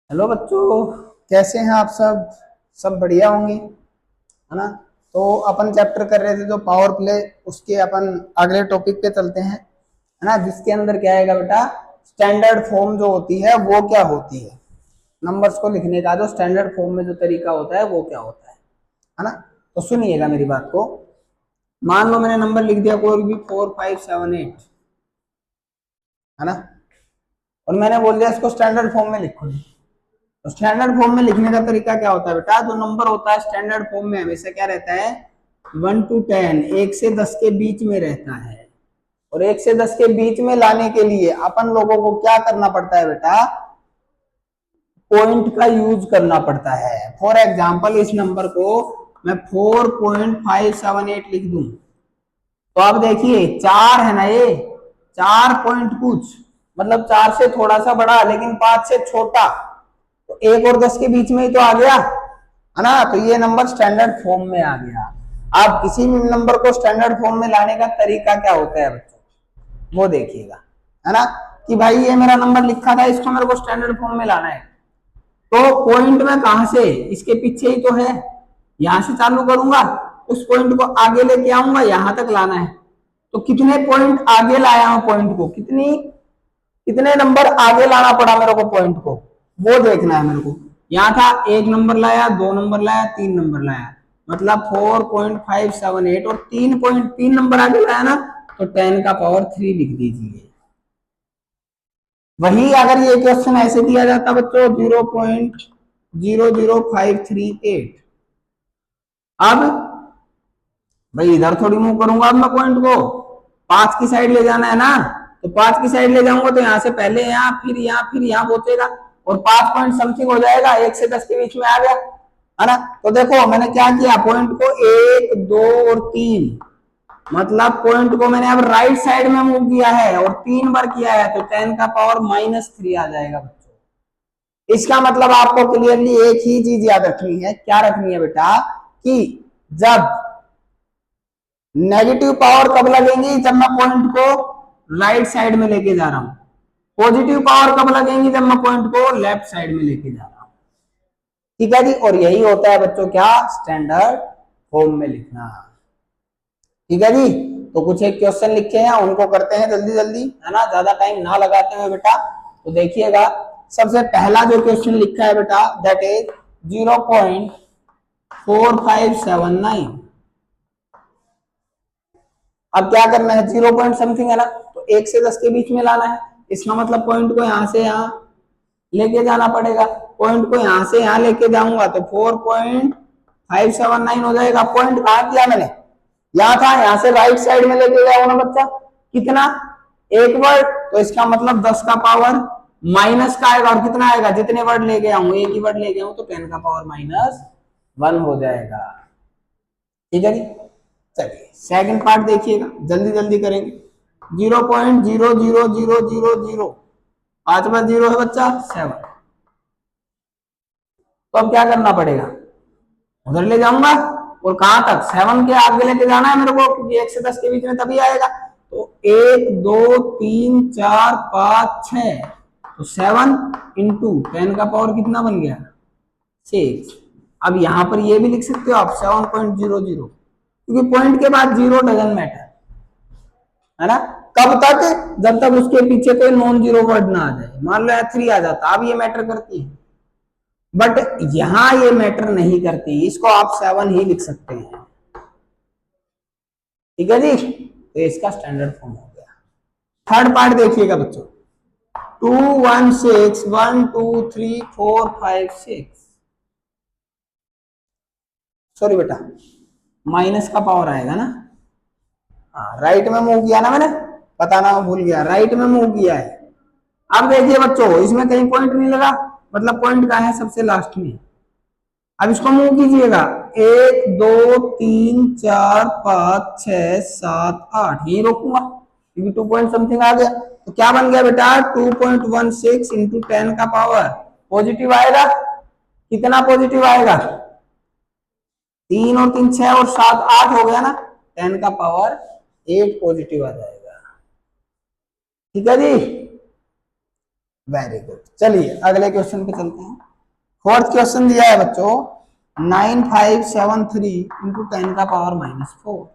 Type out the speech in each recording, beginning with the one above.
Hello बच्चों, कैसे हैं आप सब? सब बढ़िया होंगे, है ना? तो अपन चैप्टर कर रहे थे जो पावर प्ले, उसके अपन अगले टॉपिक पे चलते हैं, है ना? जिसके अंदर क्या आएगा बेटा, स्टैंडर्ड फॉर्म जो होती है वो क्या होती है, नंबर्स को लिखने का जो स्टैंडर्ड फॉर्म में जो तरीका होता है वो क्या होता है ना? तो सुनिएगा मेरी बात को। मान लो मैंने नंबर लिख दिया कोई भी 4578, है ना? और मैंने बोल दिया इसको स्टैंडर्ड फॉर्म में लिखो। तो स्टैंडर्ड फॉर्म में लिखने का तरीका क्या होता है बेटा? जो नंबर होता है स्टैंडर्ड फॉर्म में हमेशा क्या रहता है, 1 to 10, 1 से 10 के बीच में रहता है। और 1 से 10 के बीच में लाने के लिए अपन लोगों को क्या करना पड़ता है बेटा? पॉइंट का यूज करना पड़ता है। फॉर एग्जाम्पल इस नंबर को मैं 4.578 लिख दूं, तो आप देखिए 4 है ना, ये 4 पॉइंट कुछ, मतलब 4 से थोड़ा सा बड़ा लेकिन 5 से छोटा, तो 1 और 10 के बीच में ही तो आ गया, है ना? तो ये नंबर स्टैंडर्ड फॉर्म में आ गया। आप किसी भी नंबर को स्टैंडर्ड फॉर्म में लाने का तरीका क्या होता है बच्चों, वो देखिएगा, है ना? कि भाई ये मेरा नंबर लिखा था, इसको मेरे को स्टैंडर्ड फॉर्म में लाना है, तो पॉइंट में कहां से, इसके पीछे ही तो है, यहां से चालू करूंगा, उस पॉइंट को आगे लेके आऊंगा, यहां तक लाना है। तो कितने पॉइंट आगे लाया हूं पॉइंट को, कितनी कितने नंबर आगे लाना पड़ा मेरे को पॉइंट को, वो देखना है मेरे को। यहाँ था 1 नंबर लाया, 2 नंबर लाया, 3 नंबर लाया, मतलब 4.578, और 3 नंबर आगे लाया ना, तो 10 का पावर 3 लिख दीजिए। वही अगर ये क्वेश्चन ऐसे दिया जाता बच्चों 0.00538, अब भाई इधर थोड़ी मूव करूंगा, अब मैं पॉइंट को 5 की साइड ले जाना है ना, तो 5 की साइड ले जाऊंगा तो यहां से पहले यहाँ, फिर यहाँ, फिर यहाँ पहुंचेगा, और 5 पॉइंट समथिंग हो जाएगा, 1 से 10 के बीच में आ गया, है ना? तो देखो मैंने क्या किया, पॉइंट को 1, 2 और 3, मतलब पॉइंट को मैंने अब राइट साइड में मूव किया है और 3 बार किया है, तो 10 का पावर -3 आ जाएगा बच्चों। इसका मतलब आपको क्लियरली एक ही चीज याद रखनी है, क्या रखनी है बेटा, कि जब नेगेटिव पावर कब लगेंगी, जब मैं पॉइंट को राइट साइड में लेके जा रहा हूं। पॉजिटिव पावर कब लगेंगी, जब मैं पॉइंट को लेफ्ट साइड में लेके जा रहा हूं। ठीक है जी, और यही होता है बच्चों क्या, स्टैंडर्ड फॉर्म में लिखना। ठीक है जी, तो कुछ एक क्वेश्चन लिखे हैं उनको करते हैं जल्दी जल्दी, है ना, ज्यादा टाइम ना लगाते हुए बेटा। तो देखिएगा, सबसे पहला जो क्वेश्चन लिखा है बेटा, दैट इज 0.4579। अब क्या करना है, 0 पॉइंट समथिंग है ना, तो 1 से 10 के बीच में लाना है। इसका मतलब पॉइंट को यहां से यहां लेके जाना पड़ेगा। पॉइंट को यहां से यहां लेके जाऊंगा तो 4.579 हो जाएगा। पॉइंट कहां किया मैंने, यहां था, यहां से राइट साइड में लेके गया ना बच्चा, कितना, 1 वर्ड, तो इसका मतलब 10 का पावर माइनस का आएगा, और कितना आएगा, जितने वर्ड ले गया हूं, एक ही वर्ड ले गया हूं, तो 10 का पावर -1 हो जाएगा। ठीक है जी, चलिए सेकंड पार्ट देखिएगा, जल्दी जल्दी करेंगे। 0.00000, 5वां जीरो है बच्चा 7, तो अब क्या करना पड़ेगा, उधर ले जाऊंगा, और कहां तक, 7 के आगे लेके जाना है मेरे को, क्योंकि 1 से 10 के बीच में तभी आएगा। तो 1, 2, 3, 4, 5, 6, तो 7 × 10 का पावर कितना बन गया, 6। अब यहां पर ये भी लिख सकते हो आप 7.00, क्योंकि पॉइंट के बाद जीरो डजंट मैटर, है ना? कब तक, जब तक उसके पीछे कोई नॉन जीरो वर्ड ना आ जाए। मान लो 3 आ जाता, अब ये मैटर करती है, बट यहां ये मैटर नहीं करती, इसको आप 7 ही लिख सकते हैं। ठीक है जी, तो इसका स्टैंडर्ड फॉर्म हो गया। थर्ड पार्ट देखिएगा बच्चों, 2, 1, 6, 1, 2, 3, 4, 5, 6, सॉरी बेटा, माइनस का पावर आएगा ना, हाँ राइट में मूव किया ना मैंने, बताना मैं भूल गया, राइट में मूव किया है। अब देखिए बच्चों, इसमें कहीं पॉइंट नहीं लगा, मतलब पॉइंट कहाँ है, सबसे लास्ट में। अब इसको मूव कीजिएगा, 1, 2, 3, 4, 5, 6, 7, 8, यही रोकूंगा, क्योंकि 2 पॉइंट समथिंग आ गया। तो क्या बन गया बेटा, 2.16 इंटू 10 का पावर पॉजिटिव आएगा, कितना पॉजिटिव आएगा, 3 और 3 6 और 7 8 हो गया ना, 10 का पावर 8 पॉजिटिव आ जाएगा। ठीक है जी, वेरी गुड। चलिए अगले क्वेश्चन पे चलते हैं। फोर्थ क्वेश्चन दिया है बच्चों 9573 इंटू 10⁻⁻4।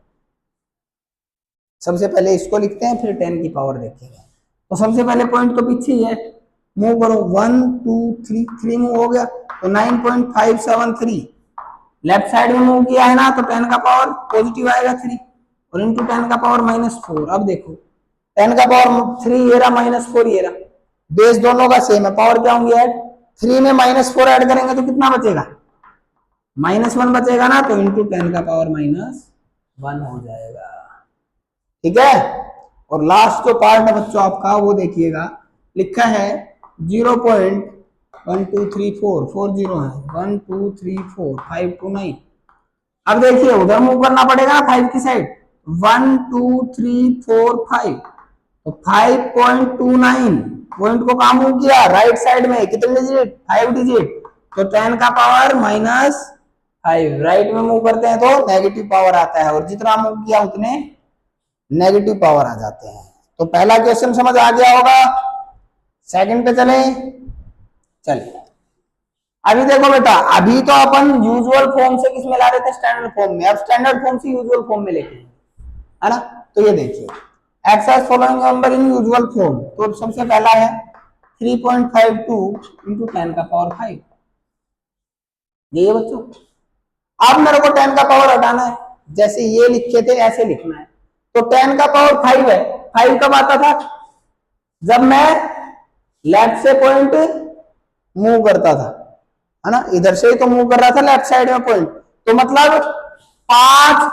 सबसे पहले इसको लिखते हैं फिर 10 की पावर देखेंगे। तो सबसे पहले पॉइंट तो पीछे ही है, मूव करो 1 2 3 3 मूव हो गया तो 9.573 लेफ्ट साइड में मूव किया है ना, तो 10 का पावर पॉजिटिव आएगा 3 और इंटू 10⁻⁻4। अब देखो 10⁻3 ये रहा -4 ये रहा, बेस दोनों का सेम है, पावर क्या होंगी ऐड, 3 में -4 ऐड करेंगे तो कितना बचेगा, -1 बचेगा ना, तो इंटू 10⁻⁻1 हो जाएगा। ठीक है। और लास्ट जो पार्ट है बच्चों आपका वो देखिएगा, लिखा है 0.1234 40 है 1234 529। अब देखिए उधर मूव करना पड़ेगा ना 5 की साइड, 1 2 3 4 5 तो 5.29 पॉइंट को कहां मूव किया, राइट साइड में, कितने डिजिट 5 डिजिट, तो 10 का पावर -5 राइट में मूव करते हैं तो नेगेटिव पावर आता है, और जितना मूव किया उतने नेगेटिव पावर आ जाते हैं। तो पहला क्वेश्चन समझ आ गया होगा। सेकंड पे चले, चलिए अभी देखो बेटा, अभी तो अपन यूजुअल फॉर्म से किस में ला रहे थे, स्टैंडर्ड फॉर्म में, अब स्टैंडर्ड फॉर्म से यूजुअल फॉर्म में लेके है ना। तो ये देखिए x following number in usual form, तो सबसे पहला है 3.52 इंटू 10⁻5 ये बच्चों। अब मेरे को 10 का पावर हटाना है, जैसे ये लिखे थे ऐसे लिखना है, तो 10 का पावर 5 है, 5 कब आता था, जब मैं लेफ्ट से पॉइंट मूव करता था, है ना, इधर से ही तो मूव कर रहा था लेफ्ट साइड में पॉइंट, तो मतलब 5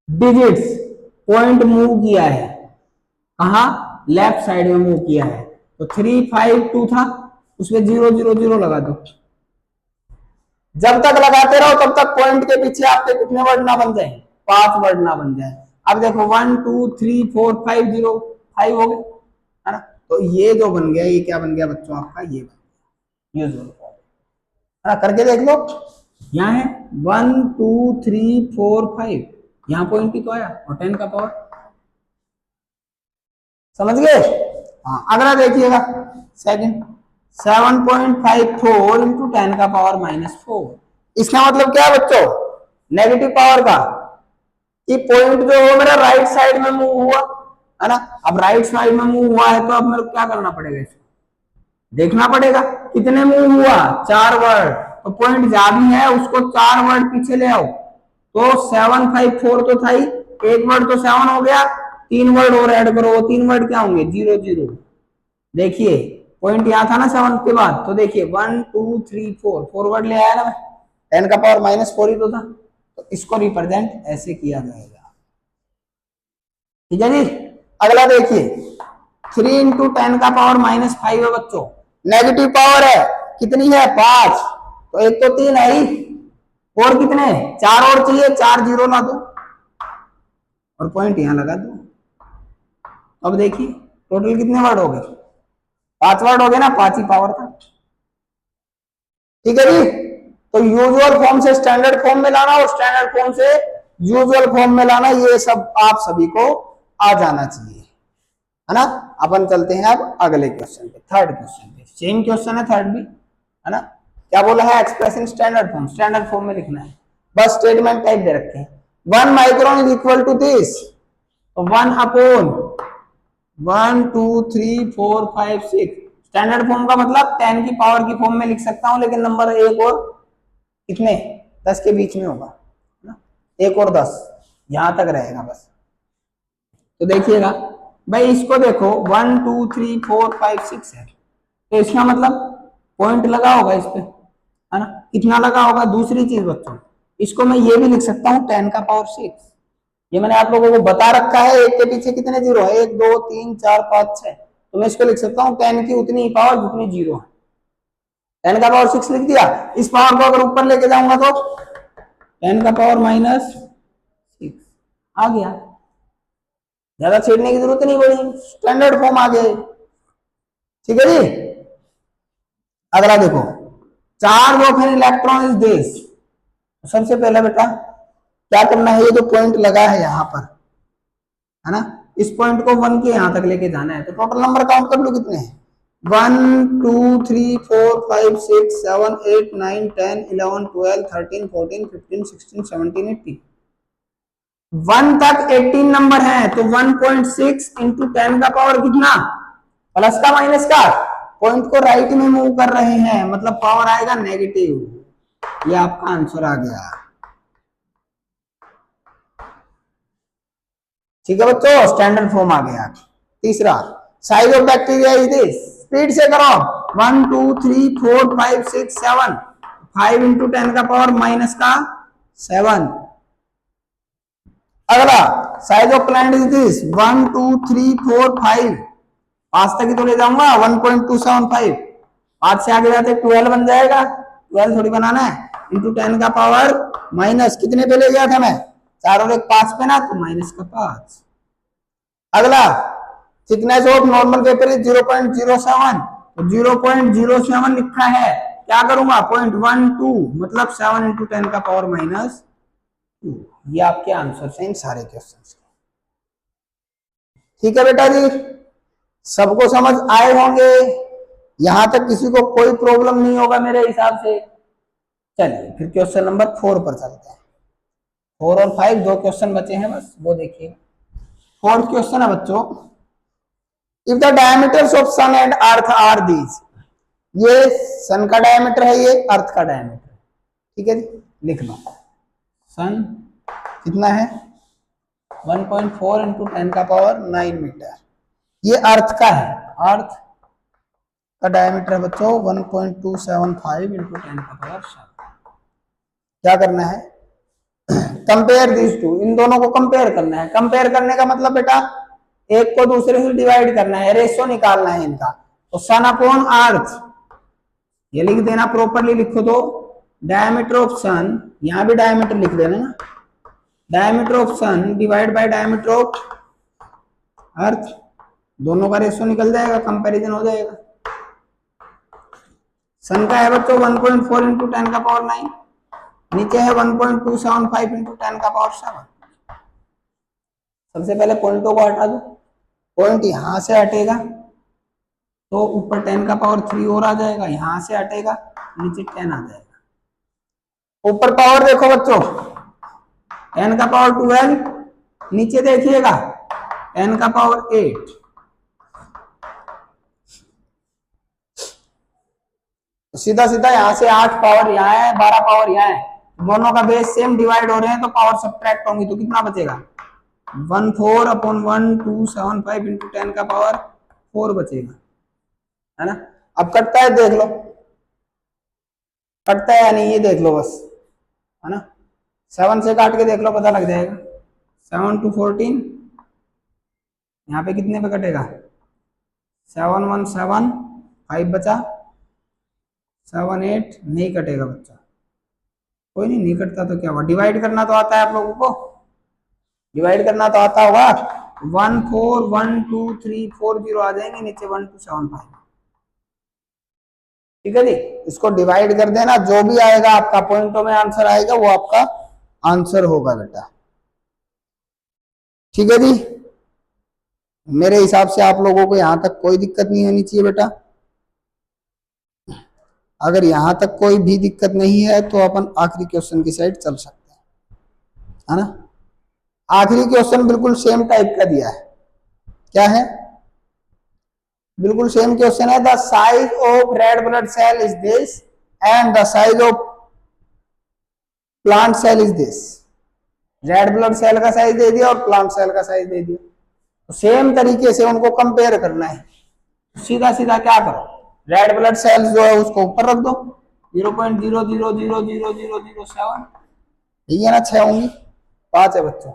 डिजिट्स पॉइंट मूव किया है, कहा लेफ्ट साइड में मूव किया है, तो 352 था, उसमें 000 लगा दो, जब तक लगाते रहो तब तक पॉइंट के पीछे आपके कितने वर्ड ना बन जाए, 5 वर्ड ना बन जाए। अब देखो 1 2 3 4 5 0 5 हो गए, है ना, तो ये जो बन गया ये क्या बन गया बच्चों आपका, ये बन गया यूजुअल फॉर्म, है ना, करके देख लो। यहाँ है 1 2 3 4 5, यहाँ पॉइंट ही तो आया और 10 का पावर, समझ गए। हाँ अगला देखिएगा सेकंड 7.54 इंटू 10⁻⁻4। इसका मतलब क्या है बच्चों, नेगेटिव पावर का, कि पॉइंट जो हो मेरा राइट साइड में मूव हुआ, है ना, अब राइट साइड में मूव हुआ है तो अब मेरे को क्या करना पड़ेगा, इसको देखना पड़ेगा कितने मूव हुआ, 4 वर्ड, तो पॉइंट जहां भी है उसको 4 वर्ड पीछे ले आओ, तो 754 तो था ही, एक वर्ड तो 7 हो गया, 3 वर्ड और ऐड करो, वो 3 वर्ड क्या होंगे 0 0। देखिए पॉइंट यहां था ना 7 के बाद, तो देखिए 1 2 3 4 फॉरवर्ड ले आया ना मैं, 10 का पावर -4 ही तो था, तो इसको रिप्रेजेंट ऐसे किया जाएगा। ठीक है जी। अगला देखिए 3 इंटू 10 का पावर -5 है बच्चों, नेगेटिव पावर है, कितनी है 5, तो एक तो 3 है ही, और कितने 4 और चाहिए, 4 0 ला दो और पॉइंट यहां लगा दो। अब देखिए टोटल कितने वर्ड हो गए, 5 वर्ड हो गए ना, 5 ही पावर था। ठीक है जी। तो यूजुअल फॉर्म से स्टैंडर्ड फॉर्म में लाना और स्टैंडर्ड फॉर्म से यूजुअल फॉर्म में लाना, ये सब आप सभी को आ जाना चाहिए, है ना। अपन चलते हैं अब अगले क्वेश्चन पे, थर्ड क्वेश्चन पे, सेम क्वेश्चन है थर्ड भी, है ना। क्या बोला है, express in standard form, standard form में लिखना है, बस स्टेटमेंट टाइप दे रखे हैं, 1 micron is equal to this, तो 1 अपॉन 1 2 3 4 5 6, स्टैंडर्ड फॉर्म का मतलब 10 की पावर की फॉर्म में लिख सकता हूं, लेकिन नंबर एक और कितने 10 के बीच में होगा, है ना, 1 और 10 यहां तक रहेगा बस। तो देखिएगा भाई, इसको देखो 1 2 3 4 5 6 है, तो इसका मतलब पॉइंट लगा होगा इस पे, है ना, कितना लगा होगा। दूसरी चीज बच्चों, इसको मैं ये भी लिख सकता हूँ 10 का पावर 6, ये मैंने आप लोगों को बता रखा है, एक के पीछे कितने जीरो है, 1 2 3 4 5 6, तो मैं इसको लिख सकता हूँ 10 की उतनी ही पावर जितनी जीरो है, 10 का पावर 6 लिख दिया। इस पावर को अगर ऊपर लेके जाऊंगा तो 10 का पावर -6 आ गया, ज्यादा छेड़ने की जरूरत नहीं पड़ी, स्टैंडर्ड फॉर्म आ गए। ठीक है जी। अगला देखो, charge of an electron is this, सबसे पहले बेटा क्या करना है, ये जो पॉइंट लगा है यहां पर, है ना, इस पॉइंट को 1 के यहां तक लेके जाना है, तो टोटल नंबर काउंट कर लो कितने हैं। 1 2 3 4 5 6 7 8 9 10 11 12 13 14 15 16 17 18 1 तक 18 नंबर है, तो 1.6 इंटू 10 का पावर कितना, प्लस का माइनस का, पॉइंट को राइट में मूव कर रहे हैं, मतलब पावर आएगा नेगेटिव। ये आपका आंसर आ गया। ठीक है बच्चों, स्टैंडर्ड फॉर्म आ गया। तीसरा, size of bacteria is this, speed से करो, 1 2 3 4 5 6 7, 5 इंटू 10 का पावर माइनस का 7। अगला, size of plant is this, 1 2 3 4 5, 5 तक ही तो ले जाऊंगा, 1.275, 5 से आगे जाते 12 बन जाएगा, 12 थोड़ी बनाना है, इंटू 10 का पावर माइनस, कितने पे ले गया था मैं, 4 और 1 5 पे ना, तो माइनस का 5। अगला, thickness of normal paper is 0.07, तो 0.07 लिखा है, क्या करूंगा 0.12, मतलब 7 इंटू 10 का पावर माइनस 2। ये आपके आंसर हैं इन सारे क्वेश्चन। ठीक है बेटा जी, सबको समझ आए होंगे, यहां तक किसी को कोई प्रॉब्लम नहीं होगा मेरे हिसाब से। चलिए फिर क्वेश्चन नंबर 4 पर चलते हैं। 4 और 5 दो क्वेश्चन बचे हैं बस, वो देखिए। फोर्थ क्वेश्चन है बच्चों, if the diameters of sun and earth are these, ये सन का डायमीटर है, ये अर्थ का डायमीटर है। ठीक है जी, लिख लो। सन कितना है 1.4 इंटू 10 का पावर 9 मीटर, ये अर्थ का है, अर्थ का डायमीटर है बच्चों 1.275 इंटू 10 का पावर 7। क्या करना है, कंपेयर दिस टू, इन दोनों को कंपेयर करना है। कंपेयर करने का मतलब बेटा एक को दूसरे से डिवाइड करना है, रेशियो निकालना है इनका। तो सन अपॉन अर्थ, ये लिख देना, प्रॉपरली लिखो तो डायमीटर ऑफ सन, यहां भी डायमीटर लिख देना ना, diameter of sun divide by diameter of earth, दोनों का रेशियो निकल जाएगा, कंपैरिजन हो जाएगा। सन का है बच्चों 1.4 इंटू 10 का पावर 9, नीचे है 1.275 इंटू 10 का पावर 7। सबसे पहले पॉइंटों को हटा दो, पॉइंट यहां से हटेगा तो ऊपर 10 का पावर 3 और आ जाएगा, यहां से हटेगा नीचे 10 आ जाएगा। ऊपर पावर देखो बच्चों 10 का पावर 12, नीचे देखिएगा 10 का पावर 8। तो सीधा सीधा यहां से 8 पावर यहाँ है, 12 पावर यहाँ है, दोनों का बेस सेम डिवाइड हो रहे हैं, तो पावर सब्ट्रैक्ट होंगी, तो कितना बचेगा 14 अपॉन 1275 इंटू 10 का पावर 4 बचेगा, है ना। अब कटता है देख लो, कटता है या नहीं ये देख लो बस, है ना। 7 से काट के देख लो, पता लग जाएगा। 7 to 14, यहाँ पे कितने पे कटेगा 7 1 7, 5 बचा, 7 8 नहीं कटेगा बच्चा, कोई नहीं, नहीं कटता तो क्या हुआ, डिवाइड करना तो आता है आप लोगों को, डिवाइड करना तो आता होगा। 1 4 1 2 3 4 0 आ जाएंगे नीचे, 1 2 7 5। ठीक है जी, इसको डिवाइड कर देना, जो भी आएगा आपका पॉइंटों में आंसर आएगा वो आपका आंसर होगा बेटा। ठीक है जी, मेरे हिसाब से आप लोगों को यहां तक कोई दिक्कत नहीं होनी चाहिए बेटा। अगर यहां तक कोई भी दिक्कत नहीं है तो अपन आखिरी क्वेश्चन की साइड चल सकते हैं, है ना। आखिरी क्वेश्चन बिल्कुल सेम टाइप का दिया है, क्या है, बिल्कुल सेम क्वेश्चन है, the size of red blood cell is this and the size of plant cell is this. Red blood cell का साइज दे दिया और प्लांट सेल का साइज दे दिया, तो सेम तरीके से उनको कंपेयर करना है। सीधा सीधा क्या करो, रेड ब्लड सेल्स जो है उसको ऊपर रख दो, 0.00000007, ठीक है ना, 6 होंगी, 5 है बच्चों,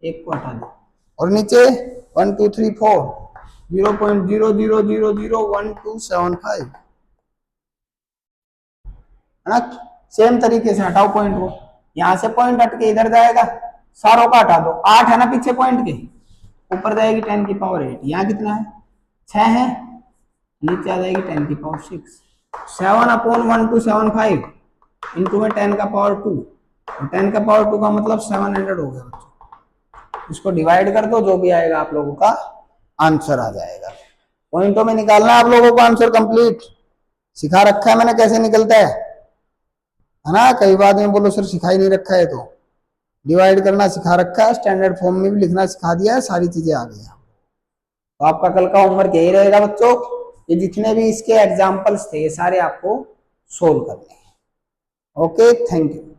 एक को हटा दो, और नीचे 1 2 3 4, 0.00001275, है ना। सेम तरीके से हटाओ पॉइंट को, यहां से पॉइंट हट के इधर जाएगा, सारों का हटा दो, 8 है ना पीछे पॉइंट के, ऊपर जाएगी 10 की पावर 8, यहाँ कितना है 6 है, नीचे आ जाएगी 10 की पावर 6। 7 अपॉन 1275 इंटू में 10 का पावर 2, और 10 का पावर 2 का मतलब 700 हो गया बच्चों। इसको डिवाइड कर दो, जो भी आएगा आप लोगों का आंसर आ जाएगा। पॉइंटों में निकालना है आप लोगों को आंसर कंप्लीट, सिखा रखा है मैंने कैसे निकलता है ना। कई बार में बोलो सर सिखाई नहीं रखा है, तो डिवाइड करना सिखा रखा है, स्टैंडर्ड फॉर्म में भी लिखना सिखा दिया है, सारी चीजें आ गई। तो आपका कल का होमवर्क यही रहेगा बच्चों, ये जितने भी इसके एग्जाम्पल्स थे ये सारे आपको सोल्व करने हैं। Okay, thank you.